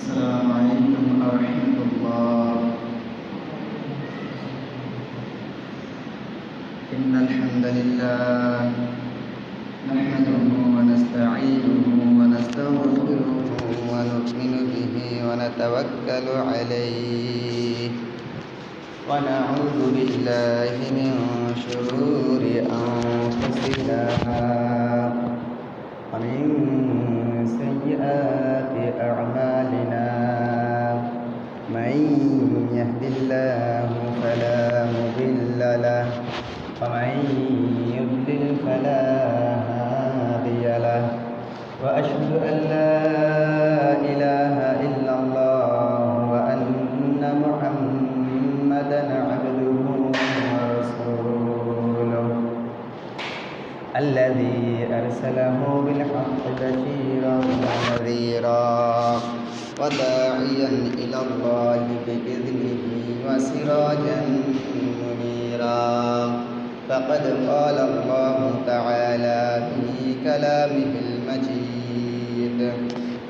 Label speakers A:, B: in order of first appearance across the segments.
A: السلام عليكم ورحمة الله. إن الحمد لله نحمده ونستعينه ونستغفره ونؤمن به ونتوكل عليه ونعوذ بالله من شرور أنفسنا ومن سيئات أعمالنا. من يهد الله فلا مضل له ومن يضلل فلا هادي له وأشهد أن لا إله إلا الله وأن محمدا عبده ورسوله الذي أرسله بالحق بشيرا ونذيرا وداعيا إلى الله بإذنه وسراجا منيرا. فقد قال الله تعالى في كلامه المجيد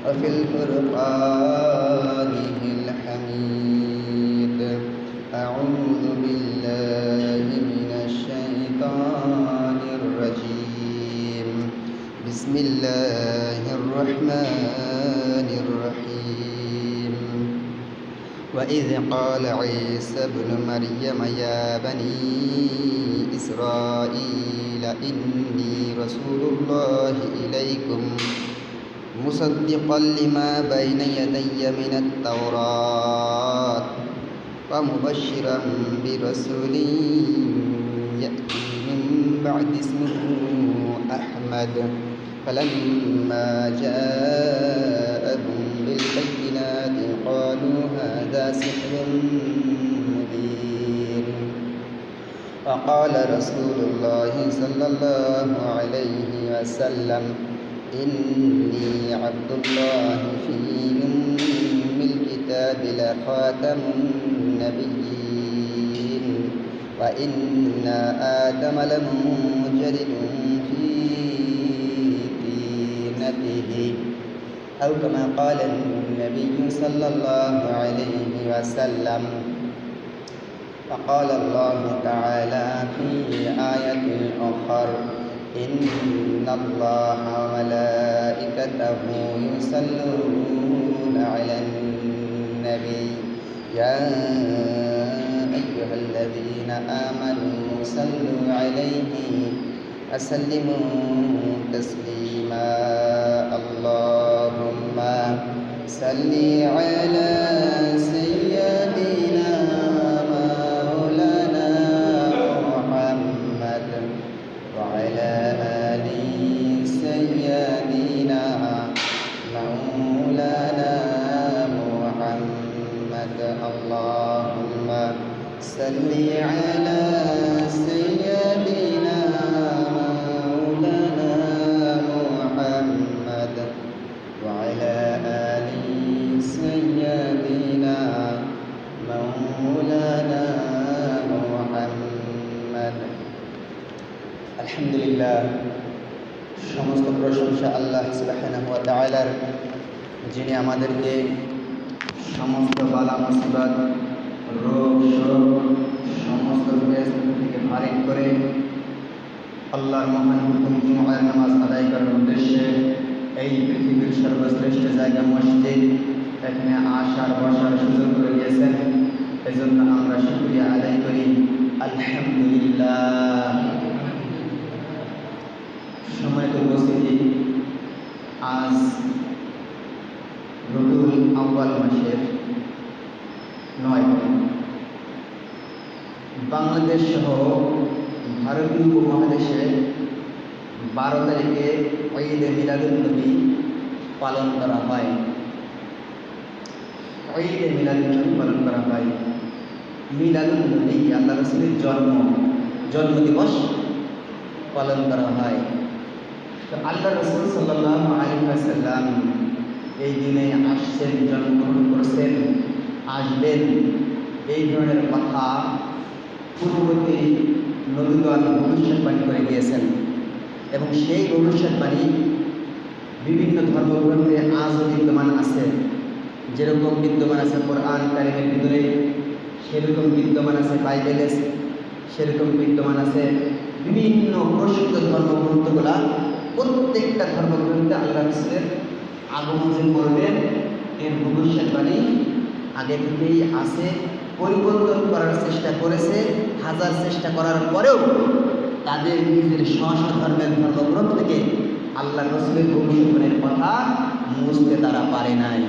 A: وفي القرآنه الحميد: أعوذ بالله من الشيطان الرجيم. بسم الله الرحمن الرحيم. وإذ قال عيسى ابن مريم يا بني إسرائيل إني رسول الله إليكم مصدقا لما بين يدي من التوراة ومبشرا برسول يأتي من بعد اسمه أحمد. فلما جاءهم بالبينات قالوا هذا سحر مبين. وقال رسول الله صلى الله عليه وسلم: إني عبد الله في أم الكتاب لخاتم النبيين وإن آدم لمنجرد في طينته، أو كما قال النبي صلى الله عليه وسلم. وقال الله تعالى في آية أخرى: إن الله وملائكته يصلون على النبي يا أيها الذين آمنوا صلوا عليه وسلموا تسليما. اللهم صل على سيدنا مولانا محمد وعلى آل سيدنا مولانا محمد. اللهم صل على سيدنا مولانا محمد وعلى آل سيدنا مولانا محمد. আলহামদুলিল্লাহ, সমস্ত প্রশংসা আল্লাহ সুবহানাহু ওয়া তাআলার, যিনি আমাদেরকে সমস্ত বালা মুসিবত, রোগ শোক, সমস্ত ব্যস্ত থেকে ফারিগ করে আল্লাহর মহান হুকুম জুমার নামাজ আদায় করার উদ্দেশ্যে এই পৃথিবীর সর্বশ্রেষ্ঠ জায়গা মসজিদ, এখানে আসার বসার সুযোগ করে দিয়েছেন। এজন্য আমরা শুকরিয়া আদায় করি, আলহামদুলিল্লাহ। সম্মানিত উপস্থিতি, আজ রবিউল আউয়াল মাসের 9 বাংলাদেশ সহ ভারতীয় উপমহাদেশে 12 তারিখে ঈদ মিলাদুন নবী পালন করা হয়। ঈদ মিলাদুন নবী পালন করা হয়। মিলাদুন নবী আল্লাহ রাসূলের জন্মদিবস পালন করা হয়। তো আল্লাহ রাসূল সাল্লাল্লাহু আলাইহি ওয়াসাল্লাম এই দিনে আসছেন, জন্মগ্রহণ করছেন, আসবেন, এই ধরনের কথা পূর্ববর্তী নবীগণ ভবিষ্যৎবাণী করে গিয়েছেন এবং সেই ভবিষ্যৎবাণী বিভিন্ন ধর্মগ্রন্থে আজও বিদ্যমান আছে। যেরকম বিদ্যমান আছে কোরআন কারিমের ভিতরে, সেরকম বিদ্যমান আছে বাইবেলে, সেরকম বিদ্যমান আছে বিভিন্ন প্রসিদ্ধ ধর্মগ্রন্থগুলা। প্রত্যেকটা ধর্মগ্রন্থে আল্লাহ রাসূলের আগমন যে করবেন এর ভবিষ্যৎবাণী আগে থেকেই আছে। পরিবর্তন করার চেষ্টা করেছে, হাজার চেষ্টা করার পরেও তাদের নিজের স্ব ধর্মের ধর্মগ্রন্থ থেকে আল্লাহ রাসূলের ভবিষ্যৎবাণীর কথা মুছতে তারা পারে নাই।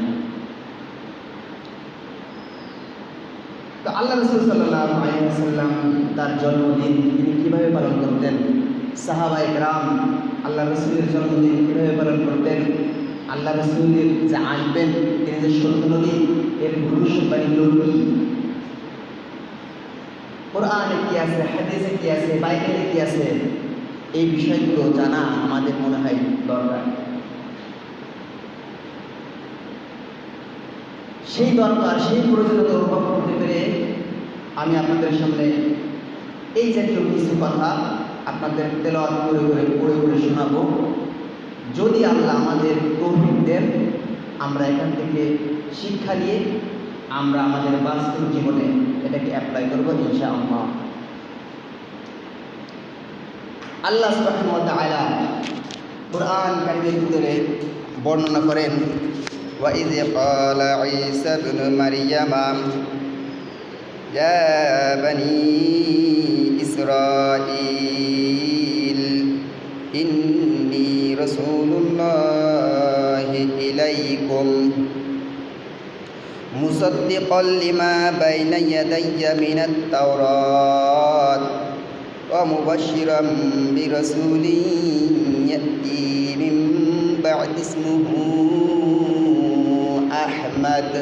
A: তো আল্লাহ রাসূল সাল্লাল্লাহু আলাইহি ওয়াসাল্লাম তার জন্মদিন তিনি কীভাবে পালন করতেন? সাহাবায়ে কেরাম আল্লাহ রাসূলের জন্মদিন কীভাবে পালন করতেন? আল্লাহ রাসূলের যে আসবেন তিনি যে সত্য নবী এর ভবিষ্যৎবাণী কি? কোরআনে কি আছে, হাদিসে কি আছে, বাইবেলে কি আছে, এই বিষয়গুলো জানা আমাদের মনে হয় দরকার। সেই দরকার, সেই প্রয়োজনীয়তা অনুভব করতে পেরে আমি আপনাদের সামনে এই জাতীয় কিছু কথা আপনাদের তেলাওয়াত করে করে শোনাবো। যদি আল্লাহ আমাদের তৌফিক দেন, আমরা এখান থেকে শিক্ষা নিয়ে আমরা আমাদের বাস্তব জীবনে এটাকে অ্যাপ্লাই করবো ইনশাআল্লাহ। আল্লাহ সুবহানাহু ওয়া তাআলা কুরআন কারীমের ভিতরে বর্ণনা করেন, وَإِذْ قَالَ عِيسَى ابْنُ مَرْيَمَ يَا بَنِي إِسْرَائِيلَ إِنِّي رَسُولُ اللَّهِ إِلَيْكُمْ مُصَدِّقًا لِمَا بَيْنَ يَدَيَّ مِنَ التَّوْرَاةِ وَمُبَشِّرًا بِرَسُولٍ يَأْتِي مِن بَعْدِي اسْمُهُ আহমদ।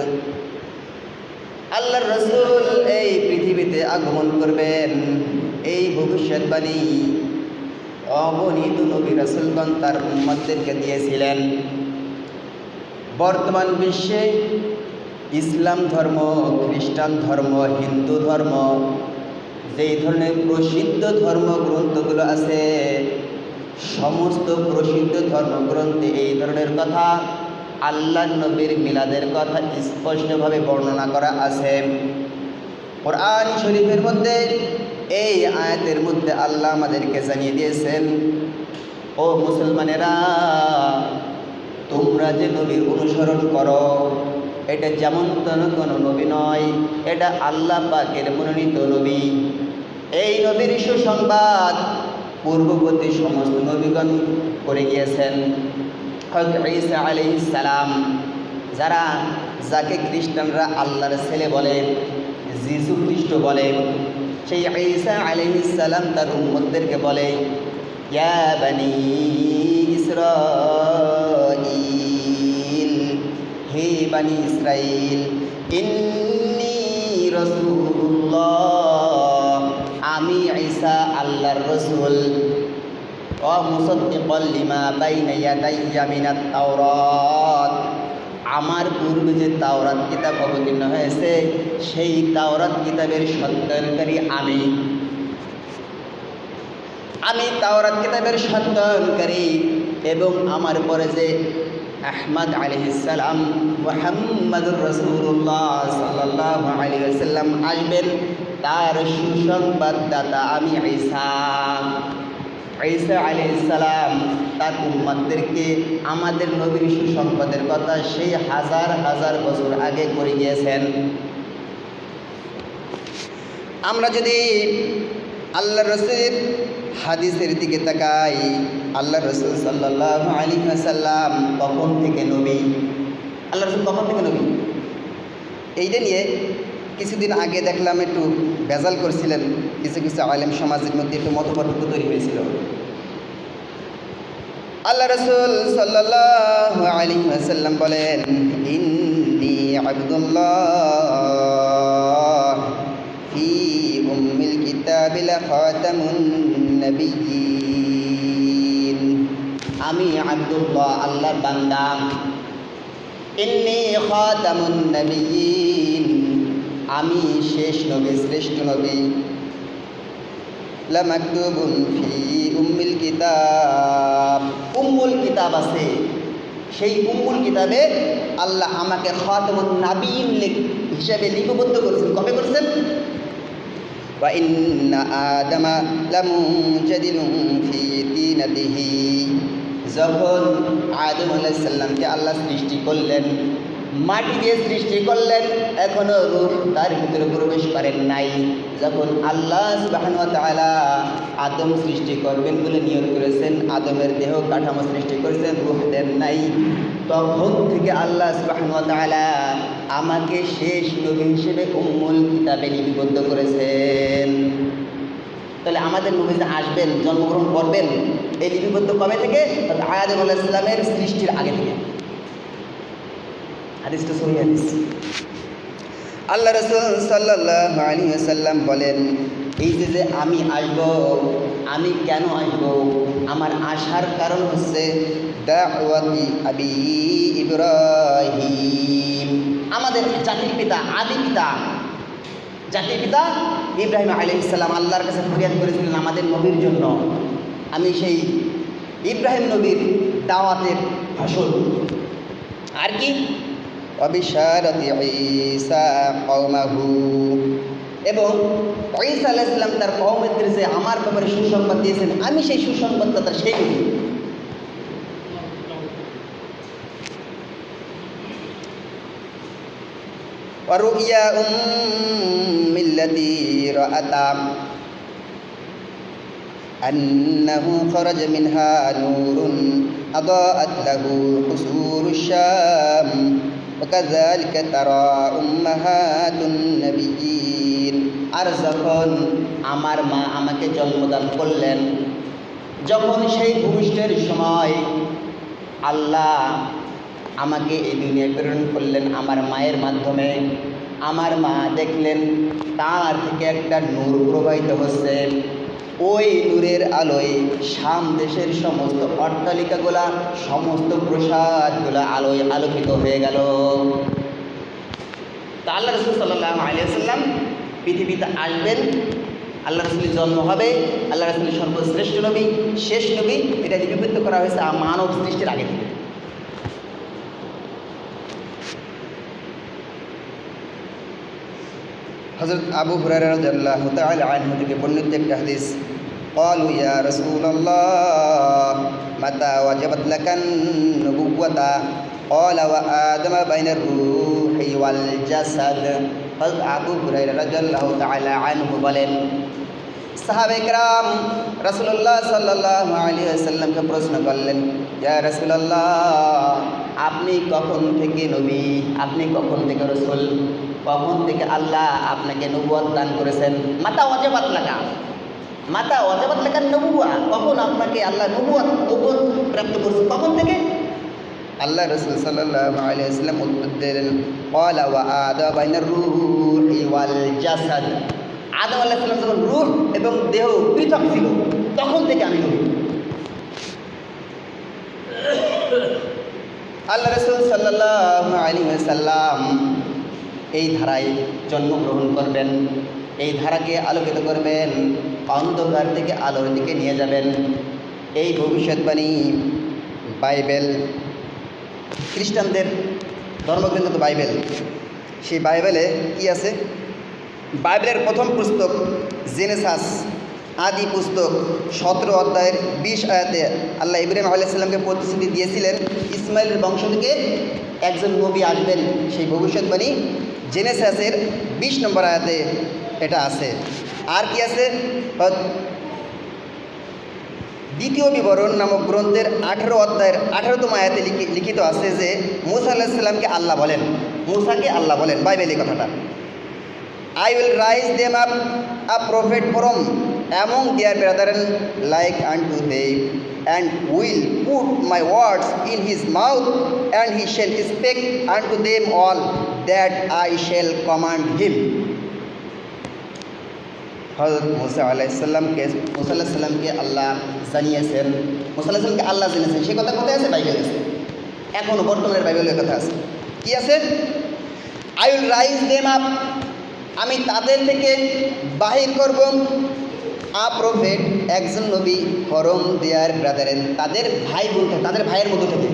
A: আল্লাহর রাসূল এই পৃথিবীতে আগমন করবেন, এই ভবিষ্যৎবাণী অগণিত নবী রাসূলগণ তার উম্মতদেরকে দিয়েছিলেন। বর্তমান বিশ্বে ইসলাম ধর্ম, খ্রিস্টান ধর্ম, হিন্দু ধর্ম, যেই ধরনের প্রসিদ্ধ ধর্মগ্রন্থগুলো আছে, সমস্ত প্রসিদ্ধ ধর্মগ্রন্থে এই ধরনের কথা, আল্লাহর নবীর মিলাদের কথা স্পষ্টভাবে বর্ণনা করা আছে। কোরআন শরীফের মধ্যে এই আয়াতের মধ্যে আল্লাহ আমাদেরকে জানিয়ে দিয়েছেন, ও মুসলমানেরা, তোমরা যে নবীর অনুসরণ করো এটা যেমন কোনো নবী নয়, এটা আল্লাহ পাকের মনোনীত নবী। এই নবীর সুসংবাদ পূর্ববর্তী সমস্ত নবীগণ করে গিয়েছেন। হযরত ঈসা আলাইহিস সালাম, যাকে খ্রিস্টানরা আল্লাহর ছেলে বলে, যিশু খ্রিস্ট বলে, সেই ঈসা আলাইহিস সালাম তার উম্মতদেরকে বলে, ইয়া বানি ইসরাঈল, হে বানি ইসরাঈল, ইন্নী রাসূলুল্লাহ, আমি ঈসা আল্লাহর রাসূল, মুসাদ্দিকাল লিমা বাইনা ইয়াদাইয়া মিনাত তাওরাত, আমার পূর্বে যে তাওরাত কিতাব অবতীর্ণ হয়েছে সেই তাওরাত কিতাবের সত্যায়নকারী আমি তাওরাত কিতাবের সত্যায়নকারী। এবং আমার পরে যে আহমদ আলাইহিস সালাম, মুহাম্মাদুর রাসূলুল্লাহ সাল্লাল্লাহু আলাইহি ওয়াসাল্লাম আসবেন, তার সুসংবাদদাতা আমি ঈসা। ঈসা আলাইহিস সালাম তার উম্মতদেরকে আমাদের নবীর সুসংবাদের কথা সেই হাজার হাজার বছর আগে করে গিয়েছেন। আমরা যদি আল্লাহ রাসূলের হাদিসের দিকে তাকাই, আল্লাহ রাসূল সাল্লাল্লাহু আলাইহি ওয়াসাল্লাম কখন থেকে নবী, আল্লাহ রাসূল কখন থেকে নবী, এইটা নিয়ে কিছুদিন আগে দেখলাম একটু ভেজাল করছিলেন কিছু কিছু আলেম সমাজের মধ্যে, একটু মতপার্থক্য তৈরি হয়েছিল। আল্লাহ রাসূল সাল্লাল্লাহু আলাইহি ওয়াসাল্লাম বলেন, ইন্নী আবদুল্লাহ ফি উম্মিল কিতাবি লাখাতামুন নবিয়্যিন, আমি আব্দুল্লাহ আল্লাহর বান্দা, ইন্নী খাতামুন নবিয়্যিন, আমি শেষ নবী, শ্রেষ্ঠ নবী, লামাকতুবুন ফি উম্মিল কিতাব, উম্মুল কিতাব আছে, সেই উম্মুল কিতাবে আল্লাহ আমাকে খাতামুন নাবিয়্যিন হিসেবে লিপিবদ্ধ করেছেন। কবে করেছেন? ওয়া ইন্না আদামা লামুনজাদিলুন ফি তিনাতিহি, যখন আদম আলাইহিস সালামকে আল্লাহ সৃষ্টি করলেন, মাটি দিয়ে সৃষ্টি করলেন, এখনো রূহ তার ভিতরে প্রবেশ করেন নাই। যখন আল্লাহ সুবহানাহু ওয়া তাআলা আদম সৃষ্টি করবেন বলে নিয়ত করেছেন, আদমের দেহ কাঠামো সৃষ্টি করেছেন, রূহ দেন নাই, তখন থেকে আল্লাহ সুবহানাহু ওয়া তাআলা আমাকে শেষ নবী হিসেবে উম্মুল কিতাবে লিপিবদ্ধ করেছেন। তাহলে আমাদের নবী যে আসবেন, জন্মগ্রহণ করবেন, এই লিপিবদ্ধ কবে থেকে? আদম আলাইহিস সালামের সৃষ্টির আগে থেকে। হাদিসটা সহিহ হাদিস। আল্লাহ রাসূল সাল্লাল্লাহু আলাইহি ওয়াসাল্লাম বলেন, এই যে আমি আসব, আমি কেন আসব? আমার আসার কারণ হচ্ছে দাওয়াতি আবি ইব্রাহিম, আমাদের জাতির পিতা, আদি পিতা, জাতির পিতা ইব্রাহিম আলাইহিস সালাম আল্লাহর কাছে ফরিয়াদ করেছিলেন আমাদের নবীর জন্য। আমি সেই ইব্রাহিম নবীর দাওয়াতের ফসল। আর কি? অবিশারতি ঈসা কওমাহু, এবং ঈসা আলাইহিস সালাম তার কওমের যে আমার ব্যাপারে সুসংবাদ দিয়েছেন, আমি সেই সুসংবাদদাতা, সেই নবী। ওয়ারুইয়া উম্মিল্লাতি রাআতা আন্নাহু খরাজা মিনহা নূরুন আদাআত লাহু হুসুরুশ শাম ওয়াকাযালিকা তারা উম্মাহাতুন নবিয়্যিন। আর যখন আমার মা আমাকে জন্মদান করলেন, যখন সেই ভূমিষ্ঠের সময় আল্লাহ আমাকে এই দুনিয়ায় প্রেরণ করলেন আমার মায়ের মাধ্যমে, আমার মা দেখলেন তার থেকে একটা নূর প্রবাহিত হচ্ছে। ওই নূরের আলোয় শাম দেশের সমস্ত অট্টালিকাগুলা, সমস্ত প্রসাদগুলা আলোয় আলোকিত হয়ে গেল। তা আল্লাহ রাসূল সাল্লাল্লাহু আলাইহি ওয়াসাল্লাম পৃথিবীতে আসবেন, আল্লাহ রাসূলের জন্ম হবে, আল্লাহ রাসূলের সর্বশ্রেষ্ঠ নবী, শেষ নবী, এটা লিপিবদ্ধ করা হয়েছে মানব সৃষ্টির আগে থেকে। হযরত আবু হুরায়রা রাদিয়াল্লাহু তাআলা আনহু থেকে বর্ণিত একটা হাদিস, ক্বালু ইয়া রাসূলুল্লাহ মাতা ওয়াজাবাত লাকান নবুওয়াতা, ক্বালা ওয়া আদামা বাইনার রূহি ওয়াল জাসাদ। হযরত আবু হুরায়রা রাদিয়াল্লাহু তাআলা আনহু বলেন, সাহাবায়ে কেরাম রাসূলুল্লাহ সাল্লাল্লাহু আলাইহি ওয়াসাল্লামকে প্রশ্ন করলেন, ইয়া রাসূলুল্লাহ, আপনি কখন থেকে নবী, আপনি কখন থেকে রাসূল, কখন থেকে আল্লাহ আপনাকে নবুয়ত দান করেছেন? মাতা ওয়াজাবাত লাকা, মাতা ওয়াজাবাত লাকা নবুওয়া, কখন আপনাকে আল্লাহ নবুয়ত প্রাপ্ত করেছেন, কখন থেকে? আল্লাহ রাসূল সাল্লাল্লাহু আলাইহি ওয়াসাল্লাম উত্তর দিলেন, ক্বালা ওয়া আদামা বাইনার রূহি ওয়াল জাসাদ, আদম আলাইহিস সালাম যখন রূহ এবং দেহ পৃথক ছিল, তখন থেকে আমি নবী। আল্লাহ রাসূল সাল্লাল্লাহু আলাইহি ওয়াসাল্লাম এই ধারায় জন্মগ্রহণ করবেন, এই ধারাকে আলোকিত করবেন, অন্ধকার থেকে আলোর দিকে নিয়ে যাবেন। এই ভবিষ্যৎবাণী বাইবেল, খ্রিস্টানদের ধর্মগ্রন্থ তো বাইবেল, সেই বাইবেলে কি আছে? বাইবেলের প্রথম পুস্তক জেনেসাস, আদি পুস্তক 17 অধ্যায়ের 20 আয়াতে আল্লাহ ইব্রাহিম আলাইহিস সালামকে প্রতিশ্রুতি দিয়েছিলেন ইসমাইলের বংশ থেকে একজন নবী আসবেন। সেই ভবিষ্যৎবাণী জেনেসাসের 20 নম্বর আয়াতে এটা আছে। আর কি আছে? দ্বিতীয় বিবরণ নামক গ্রন্থের 18 অধ্যায়ের 18তম আয়াতে লিখিত আছে যে মূসা আলাইহিস সালামকে আল্লাহ বলেন, মূসাকে আল্লাহ বলেন, বাইবেলে কথাটা, I will raise them up a prophet from among their brethren like unto them, and will put my words in his mouth, and he shall speak unto them all that I shall command him. হযরত মূসা আলাইহিস সালামকে আল্লাহ জানিয়েছেন, মূসা আলাইহিস সালামকে আল্লাহ জানিয়েছেন, সে কথা কোথায় আছে? বাইবেলে আছে, এখনও বর্তমানের বাইবেলের কথা আছে। কি আছে? I will raise them up, আমি তাদের থেকে বাহির করব, আ প্রফেট, একজন নবী, ফরম দেয়ার ব্রাদারেন, তাদের ভাই বলতে, তাদের ভাইয়ের মধ্যে থেকে।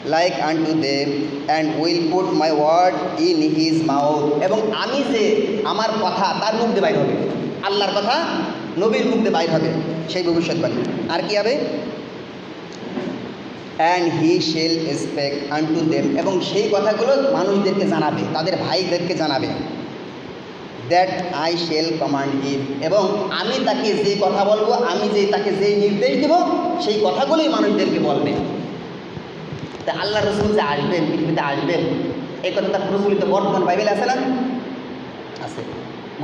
A: like unto them, and will put my word in his mouth. এবং আমি যে আমার কথা তার মুখ দিয়ে বাইর হবে, আল্লাহর কথা নবীর মুখ দিয়ে বাইর হবে, সেই ভবিষ্যৎবাণী। আর কি হবে? and he shall speak unto them, এবং সেই কথাগুলো মানুষদেরকে জানাবে, তাদের ভাইদেরকে জানাবে। that I shall command him, এবং আমি তাকে যে কথা বলবো, আমি যে তাকে যেই নির্দেশ দেব, সেই কথাগুলোই মানুষদেরকে বলবে। তা আল্লাহ রসুল যে আসবেন, পৃথিবীতে আসবেন, এই কথাটা প্রচলিত বর্তমান বাইবেলে আছে না? আছে,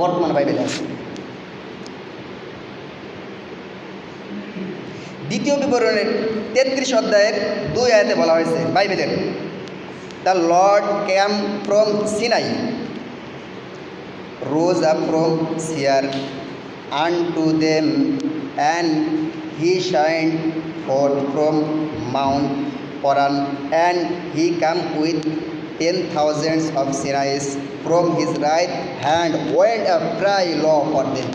A: বর্তমান বাইবেলে আছে। দ্বিতীয় বিবরণের 33 অধ্যায়ের 2 আয়াতে বলা হয়েছে বাইবেলের, the Lord came from Sinai, rose up from Seir unto them, and he shined forth from Mount Paran, and he came with 10,000 of Sinais from his right hand, went a cry law for them.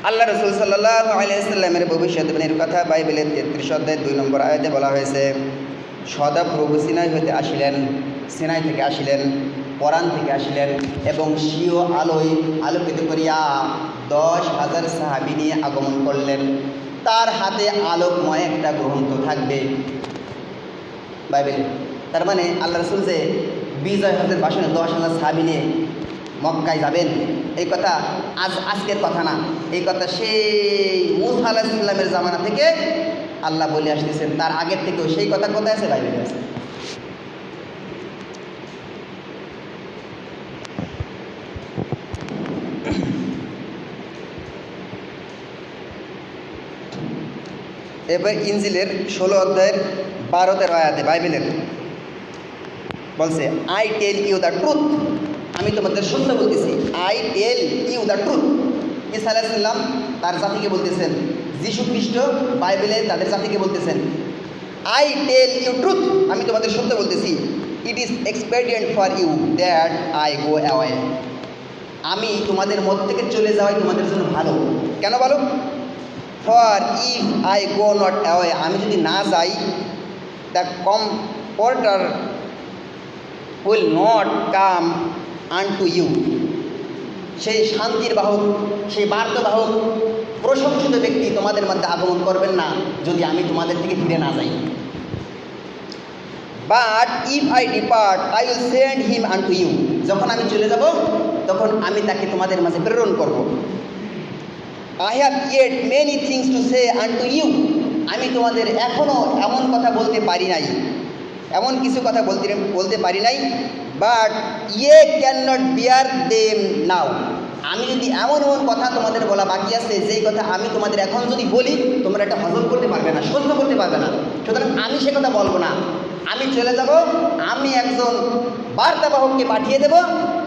A: আল্লাহ রসুল সাল্লাল্লাহু আলাইহি সাল্লামের ভবিষ্যৎবাণীর কথা বাইবেলের 33 অধ্যায় 2 নম্বর আয়াতে বলা হয়েছে, সদাপ্রভু সিনাই হইতে আসিলেন, সিনাই থেকে আসিলেন, পরাণ থেকে আসিলেন, এবং স্বীয় আলোয় আলোকিত করিয়া 10,000 সাহাবী নিয়ে আগমন করলেন। তার হাতে আলোকময় একটা গ্রন্থ থাকবে বাইবেলে। তার মানে আল্লাহ রসুল যে বিজয় হজের ভাষণে 10,000 সাহাবী নিয়ে মক্কায় যাবেন, এই কথা আজকের কথা না, এই কথা সেই মূসা আলাইহিস সালামের জামানা থেকে আল্লাহ বলে আসতেছেন। তার আগের থেকেও সেই কথা কোথায় আছে? বাইবেলে আছে। এবার ইনজিলের 16 অধ্যায়ের 12-13 আয়াতে বাইবেলের বলছে, I tell you the truth, আমি তোমাদের সত্য বলতেছি। I tell you the truth, ঈসা আলাইহিস সালাম তার জাতিকে বলতেছেন, যীশু খ্রিস্ট বাইবেলে তাদের জাতিকে বলতেছেন, আই টেল ইউ ট্রুথ, আমি তোমাদের সত্য বলতেছি। It is expedient for you that I go away, আমি তোমাদের মধ্য থেকে চলে যাওয়াই তোমাদের জন্য ভালো। কেন ভালো? For if I go not away, আমি যদি না যাই, the comforter will not come unto you, সেই শান্তির বাহক, সেই বার্তাবাহক প্রশংসিত ব্যক্তি তোমাদের মধ্যে আগমন করবেন না যদি আমি তোমাদের থেকে ফিরে না যাই। But if I depart I will send him unto you, যখন আমি চলে যাব তখন আমি তাকে তোমাদের মাঝে প্রেরণ করব। I have yet many things to say unto you, আমি তোমাদের এখনও এমন কথা বলতে পারি নাই, এমন কিছু কথা বলতে পারি নাই। বাট ইয়ে ক্যান নট বিয়ার দেম নাও, আমি যদি এমন কথা তোমাদের বলা বাকি আছে, যেই কথা আমি তোমাদের এখন যদি বলি তোমরা এটা হজম করতে পারবে না, সহ্য করতে পারবে না, সুতরাং আমি সে কথা বলবো না। আমি চলে যাব, আমি একজন বার্তাবাহককে পাঠিয়ে দেব,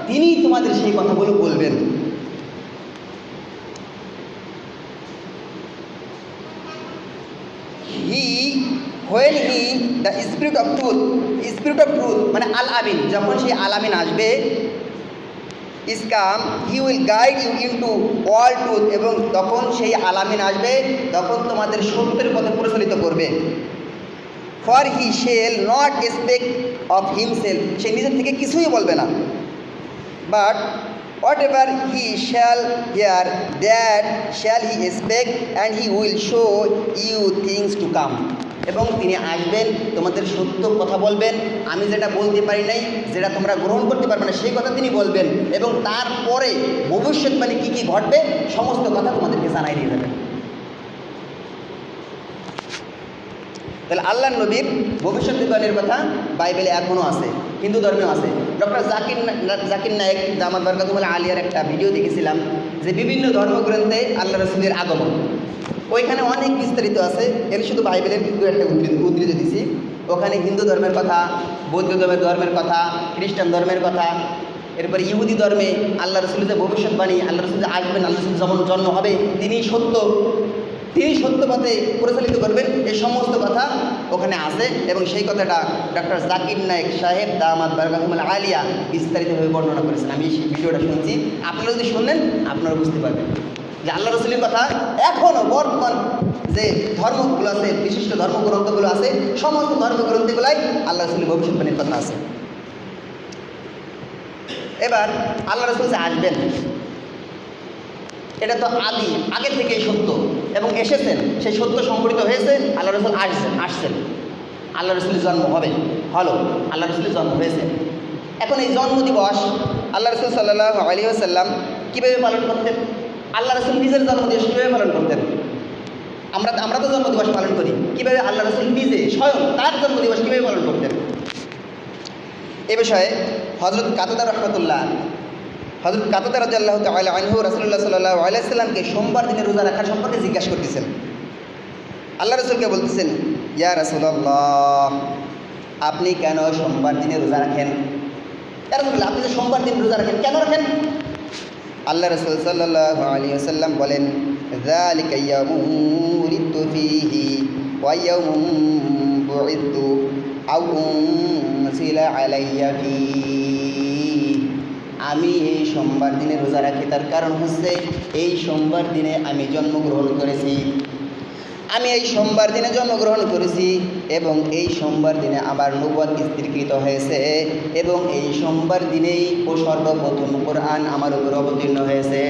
A: তিনি তোমাদের সেই কথাগুলো বলবেন। when he the spirit of truth মানে আল আমিন, যখন সেই আল আমিন আসবে, is come he will guide you into all truth, এবং তখন সেই আল আমিন আসবে, তখন তোমাদের সত্যের পথে পরিচালিত করবে। for he shall not speak of himself, সে নিজের থেকে কিছুই বলবে না, but whatever he shall hear that shall he speak, and he will show you things to come, এবং তিনি আসবেন, তোমাদের সত্য কথা বলবেন, আমি যেটা বলতে পারি নাই, যেটা তোমরা গ্রহণ করতে পারবে না, সেই কথা তিনি বলবেন, এবং তারপরে ভবিষ্যৎবাণী কী কী ঘটবে সমস্ত কথা তোমাদেরকে জানাই দিয়ে দেবেন। তাহলে আল্লাহ নবীর ভবিষ্যৎবাণীর কথা বাইবেলে এখনও আছে, হিন্দু ধর্মেও আছে। ডক্টর জাকির নায়েক দামাত বরকাতুহুল আলিয়ার একটা ভিডিও দেখেছিলাম, যে বিভিন্ন ধর্মগ্রন্থে আল্লাহ রসুলের আগমন, ওইখানে অনেক বিস্তারিত আছে। এর শুধু বাইবেলের কিন্তু একটা উদ্ধৃতি দিছি, ওখানে হিন্দু ধর্মের কথা, বৌদ্ধ ধর্মের কথা, খ্রিস্টান ধর্মের কথা, এরপরে ইহুদি ধর্মে আল্লাহ রসুলের যে ভবিষ্যৎবাণী, আল্লাহ রসুল যে আসবেন, আল্লাহ রসুল যখন জন্ম হবে, তিনি সত্য পথে পরিচালিত করবেন, এই সমস্ত কথা ওখানে আছে। এবং সেই কথাটা ডক্টর জাকির নায়েক সাহেব দামাত বরকাতুহুল আলিয়া বিস্তারিতভাবে বর্ণনা করেছেন। আমি সেই ভিডিওটা শুনছি, আপনারা যদি শুনলেন আপনারা বুঝতে পারবেন যে আল্লাহ রসুলের কথা এখনও বর্তমান যে ধর্মগুলো আছে, বিশিষ্ট ধর্মগ্রন্থগুলো আছে, সমস্ত ধর্মগ্রন্থগুলাই আল্লাহ রসুলের ভবিষ্যৎবাণীর কথা আছে। এবার আল্লাহ রসুল যে আসবেন, এটা তো আগে থেকেই সত্য এবং এসেছেন, সেই সত্য সংঘটিত হয়েছে। আল্লাহ রসুল আসছেন, আল্লাহ রসুলের জন্ম হলো, আল্লাহ রসুলের জন্ম হয়েছে। এখন এই জন্মদিবস আল্লাহ রসুল সাল্লাল্লাহু আলাইহি ওয়াসাল্লাম কীভাবে পালন করতেন? আল্লাহ রসুল নিজের জন্মদিবস কীভাবে পালন করতেন? আমরা তো জন্মদিবস পালন করি, কীভাবে আল্লাহ রসুল নিজে স্বয়ং তার জন্মদিবস কীভাবে পালন করতেন? এ বিষয়ে হযরত কাতাদা রাদিয়াল্লাহু তাআলা আনহু রাসূলুল্লাহ সাল্লাল্লাহু আলাইহি ওয়াসাল্লামকে সোমবার দিনে রোজা রাখার সম্পর্কে জিজ্ঞাসা করতেছেন। আল্লাহ রসুলকে বলতেছেন, ইয়া রাসূলুল্লাহ, আপনি কেন সোমবার দিনে রোজা রাখেন? ইয়া রাসূলুল্লাহ, আপনি যে সোমবার দিন রোজা রাখেন, কেন রাখেন? আল্লাহ রসুল সাল্লাল্লাহু আলাইহি ওয়াসাল্লাম বলেন, যালিকা ইয়াউমুন উলিদতু ফীহি ওয়া ইয়াউমুন বু'ithtu আও উনজিলা আলাইয়া ফীহি। আমি এই সোমবার দিনে রোজা রাখি, তার কারণ হচ্ছে এই সোমবার দিনে আমি জন্মগ্রহণ করেছি। এবং এই সোমবার দিনে আমার নবুয়ত স্থিরকৃত হয়েছে, এবং এই সোমবার দিনেই সর্বপ্রথম কোরআন আমার উপর অবতীর্ণ হয়েছে।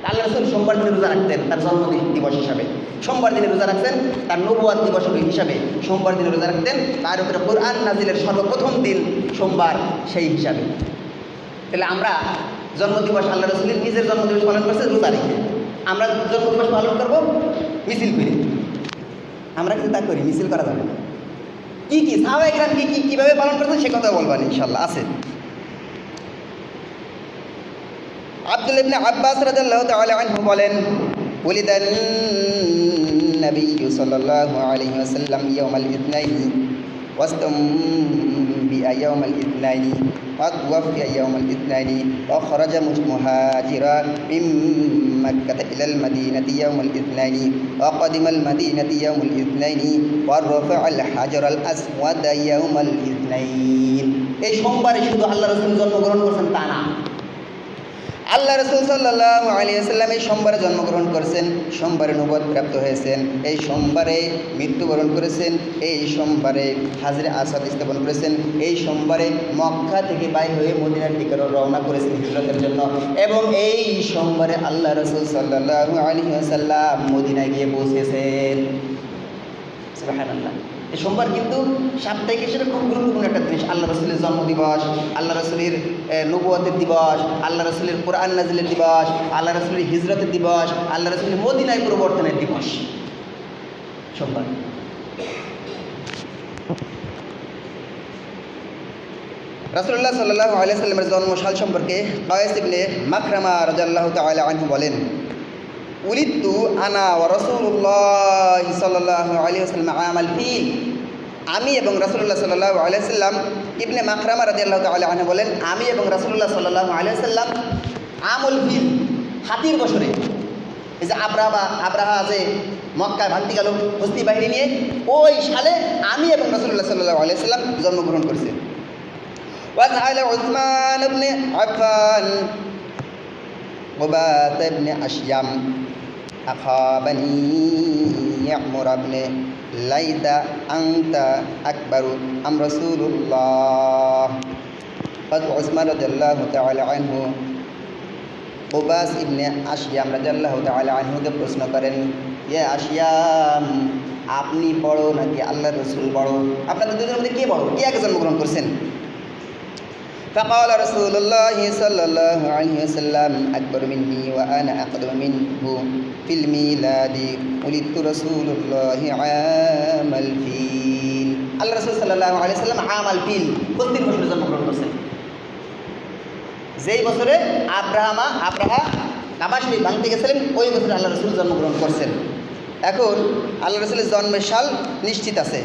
A: আল্লাহ রাসূল সোমবার দিনে রোজা রাখতেন তার জন্মদিন দিবস হিসাবে, সোমবার দিনে রোজা রাখতেন তার নবুয়ত দিবস হিসাবে, সোমবার দিনে রোজা রাখতেন তার উপরে কোরআন নাজিলের সর্বপ্রথম দিন সোমবার সেই হিসাবে। তাহলে আমরা জন্মদিবস আল্লাহ রাসূলের নিজের জন্মদিবস পালন করছে রোজা রেখে, আমরা জন্মদিবস পালন করব মিছিল করে। আমরা কিন্তু তা করি, মিছিল করা যাবে না। কি সাহাবায়ে কেরাম কীভাবে পালন করতেন সে কথা বলবেন ইনশাআল্লাহ আছে। আব্দুল্লাহ ইবনে আব্বাস রাদিয়াল্লাহু তাআলা আনহু বলেন, ওলিদান নবিয়্যু সাল্লাল্লাহু আলাইহি ওয়াসাল্লাম ইয়াউমাল ইথনাইনি ওয়াস্তামবিআ ইয়াউমাল ইথনাইনি ওয়া তুওয়াফিয়া ইয়াউমাল ইথনাইনি ওয়া খারাজা মুহাজিরান মিন মাক্কাতা ইলাল মাদিনাতি ইয়াউমাল ইথনাইনি ওয়া কাদিমাল মাদিনাতি ইয়াউমাল ইথনাইনি ওয়া রাফাআল হাজারাল আসওয়াদা ইয়াউমাল ইথনাইন। এই সোমবারে শুধু আল্লাহ রাসূল জন্মগ্রহণ করেছেন তা না, আল্লাহ রাসূল সাল্লাল্লাহু আলাইহি ওয়াসাল্লাম এই সোমবারে জন্মগ্রহণ করেছেন, সোমবারে নবুয়ত প্রাপ্ত হয়েছেন, এই সোমবারে মৃত্যুবরণ করেছেন, এই সোমবারে হাজরে আসওয়াদ স্থাপন করেছেন, এই সোমবারে মক্কা থেকে বাইর হয়ে মদিনার দিকে রওনা করেছেন হিজরতের জন্য, এবং এই সোমবারে আল্লাহ রাসূল সাল্লাল্লাহু আলাইহি ওয়াসাল্লাম মদিনায় গিয়ে পৌঁছেছেন। সুবহানাল্লাহ। এই সোমবার কিন্তু সাপ্তাহিক হিসেবে খুব গুরুত্বপূর্ণ একটা জিনিস। আল্লাহ রসুলের জন্মদিবস, আল্লাহ রসুলের নবুয়তের দিবস, আল্লাহ রসুলের কোরআন নাজিলের দিবস, আল্লাহ রসুলের হিজরতের দিবস, আল্লাহ রসুলের মদিনায় প্রবর্তনের দিবস সোমবার। রাসূলুল্লাহ সাল্লাল্লাহু আলাইহি ওয়াসাল্লামের জন্মসাল সম্পর্কে কায়েস ইবনে মাখরামা রাদিয়াল্লাহু তাআলা আনহু বলেন, উলিদতু আনা ওয়া রাসূলুল্লাহ সাল্লাল্লাহু আলাইহি ওয়াসাল্লাম আমাল ফিল। আমি এবং রাসূলুল্লাহ সাল্লাল্লাহু আলাইহি ওয়াসাল্লাম, ইবনে মাখরামা রাদিয়াল্লাহু তাআলা আনহু বলেন, আমি এবং রাসূলুল্লাহ সাল্লাল্লাহু আলাইহি ওয়াসাল্লাম আমুল ফিল, হাতির বছরে, এই যে আব্রাহা যে মক্কায় ভাঙতে গেল হস্তি বাহিনী নিয়ে, ওই সালে আমি এবং রাসূলুল্লাহ সাল্লাল্লাহু আলাইহি ওয়াসাল্লাম জন্মগ্রহণ করেছি। ওয়াজআলা উসমান ইবনে আফফান উবাত ইবনে আশয়াম আখা বানি ইয়ামুর ইবনে লাইদা আনতা আকবারু আম রাসূলুল্লাহ। উসমান রাদিয়াল্লাহু তাআলা আনহু উবাস ইবনে আশয়াম রাদিয়াল্লাহু তাআলা আনহুকে প্রশ্ন করেন, ইয়া আশয়াম, আপনি বড় নাকি আল্লাহর রাসূল বড়? আপনাদের দুজনের মধ্যে কে বড়, কে আগে জন্মগ্রহণ করছেন? فقال رسول الله صلى الله عليه وسلم أكبر مني وأنا أقدم منه في الميلاد ولدت رسول الله عام الفيل। আল্লাহ রাসূল সাল্লাল্লাহু আলাইহি ওয়াসাল্লাম আমাল ফিল, প্রত্যেক বছরে জন্মগ্রহণ করছেন। যেই বছরে আব্রাহা কাবা শরীফ ভাঙতে গেছিলেন, ওই বছরে আল্লাহ রাসূল জন্মগ্রহণ করছেন। এখন আল্লাহ রাসূলের জন্মের সাল নিশ্চিত আছে,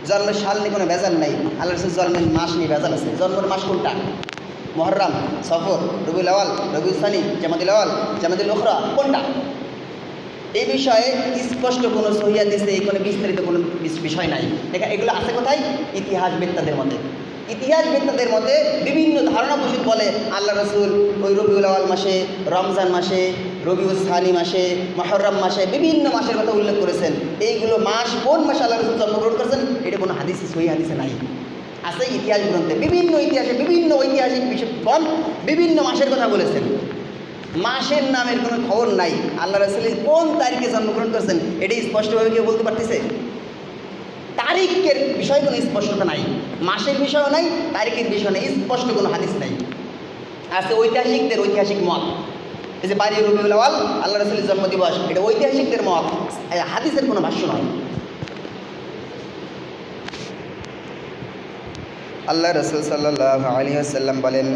A: জন্মের সাল নিয়ে কোনো ভেজাল নাই। আল্লাহ রাসূল জন্মের মাস নিয়ে ভেজাল আছে। জন্মের মাস কোনটা? মুহররম, সফর, রবিউল আউয়াল, রবিউল সানি, জামাদুল আউয়াল, জামাদুল উখরা, কোনটা? এই বিষয়ে স্পষ্ট কোনো সহিহ হাদিসে কোনো বিস্তারিত কোনো বিষয় নাই। দেখা এগুলো আছে কোথায়? ইতিহাসবেত্তাদের মতে। ইতিহাসবেত্তাদের মতে বিভিন্ন ধারণা পোষিত বলে আল্লাহ রাসূল ওই রবিউল আউয়াল মাসে, রমজান মাসে রবিউল সানি মাসে, মুহররম মাসে, বিভিন্ন মাসের কথা উল্লেখ করেছেন। এইগুলো মাস কোন মাসে আল্লাহ রাসূল জন্মগ্রহণ করেছেন এটা কোনো হাদিসে, সহিহ হাদিসে নাই। আছে ইতিহাস গ্রন্থে, বিভিন্ন ইতিহাসে বিভিন্ন ঐতিহাসিক বিশেষজ্ঞগণ বিভিন্ন মাসের কথা বলেছেন। মাসের নামের কোনো খবর নাই। আল্লাহ রাসূল কোন তারিখে জন্মগ্রহণ করেছেন এটাই স্পষ্টভাবে কেউ বলতে পারতেছে? তারিখের বিষয়ে কোনো স্পষ্টতা নাই, মাসের বিষয়ও নাই, তারিখের বিষয় নেই, স্পষ্ট কোনো হাদিস নাই। আছে ঐতিহাসিকদের ঐতিহাসিক মত, এই যে 12 রবিউল আউয়াল আল্লাহ রাসূলের জন্মদিবস, এটা ঐতিহাসিকদের মত, হাদিসের কোনো ভাষ্য নয়। আল্লাহ রাসূল সাল্লাল্লাহু আলাইহি ওয়াসাল্লাম বলেন,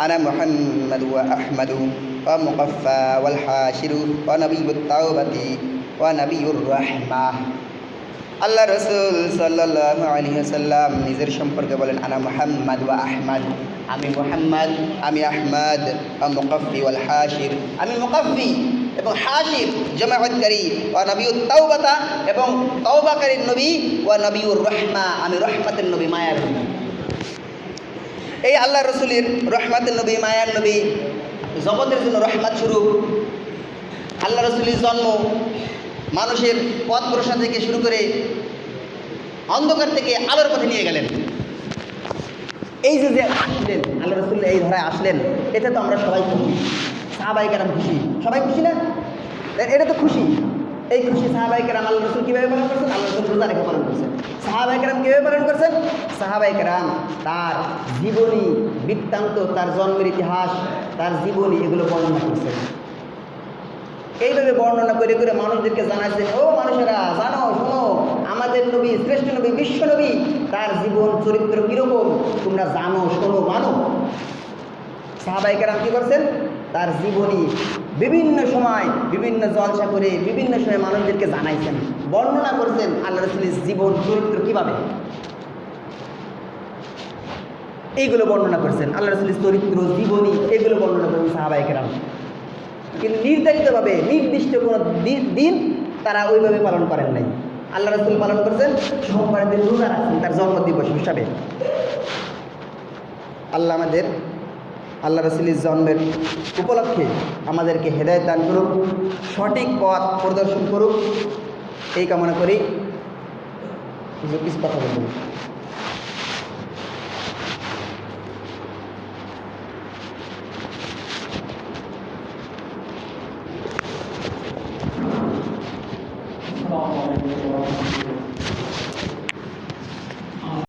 A: আনা মুহাম্মাদু ওয়া আহমাদু ওয়া মুকাফফা ওয়াল হাশিরু ওয়া নাবিয়্যুত তাওবাতি ওয়া নাবিয়্যুর রাহমাহ। আল্লাহ রাসূল সাল্লাল্লাহু আলাইহি ওয়াসাল্লাম নিজের সম্পর্কে বলেন, আনা মুহাম্মাদ ওয়া আহমাদ, আমি মুহাম্মদ, আমি আহমদ, ওয়া মুকাফফি ওয়াল হাশির, আমি মুকাফফি এবং হাশির জামাআতকারী, ওয়া নাবিয়্যুত তাওবাতা এবং তওবাকারীর নবী, ওয়া নাবিয়্যুর রাহমা, আমি রহমতের নবী, মায়ার নবী। এই আল্লাহ রসুলের রহমতের নবী, মায়ার নবী, জগতের জন্য রহমত স্বরূপ আল্লাহ রসুলের জন্ম মানুষের পথ ভরসা থেকে শুরু করে অন্ধকার থেকে আলোর পথে নিয়ে গেলেন। এই যে আসলেন আল্লাহ রসুল, এই ধারায় আসলেন, এতে তো আমরা সবাই খুশি, সাহাবায়ে কেরাম খুশি, সবাই খুশি না? এটা তো খুশি। এই খুশি সাহাবায়ে কেরাম আল্লাহ রসুল কীভাবে পালন করছেন? আল্লাহ রসুল রোজা রেখে পালন করছেন। সাহাবায়ে কেরাম কীভাবে পালন করছেন? সাহাবায়ে কেরাম তার জীবনী বৃত্তান্ত, তার জন্মের ইতিহাস, তার জীবনী, এগুলো বর্ণনা করছেন। এইভাবে বর্ণনা করে করে মানুষদেরকে জানাচ্ছেন, ও মানুষেরা জানো, শোনো, আমাদের নবী, শ্রেষ্ঠ নবী, বিশ্ব নবী, তার জীবন চরিত্র কীরকম তোমরা জানো, শোনো, মানো। সাহাবায়ে কেরাম কী করছেন? তার জীবনী বিভিন্ন সময় বিভিন্ন জলসা করে বিভিন্ন সময় মানুষদেরকে জানাইছেন, বর্ণনা করছেন আল্লাহ রাসূলের জীবন চরিত্র কীভাবে, এইগুলো বর্ণনা করছেন। আল্লাহ রাসূলের চরিত্র, জীবনী, এগুলো বর্ণনা করেন সাহাবায়ে কেরাম। কিন্তু নির্ধারিতভাবে নির্দিষ্ট কোনো দিন তারা ওইভাবে পালন করেন নাই। আল্লাহ রাসূল পালন করছেন সোমবারের দিন রোজা রাখছেন তার জন্মদিবস হিসাবে। আল্লাহ রাসূলের জন্মের উপলক্ষে আমাদেরকে হেদায়েত দান করুক, সঠিক পথ প্রদর্শন করুক, এই কামনা করি। কিছু কথা বলুন।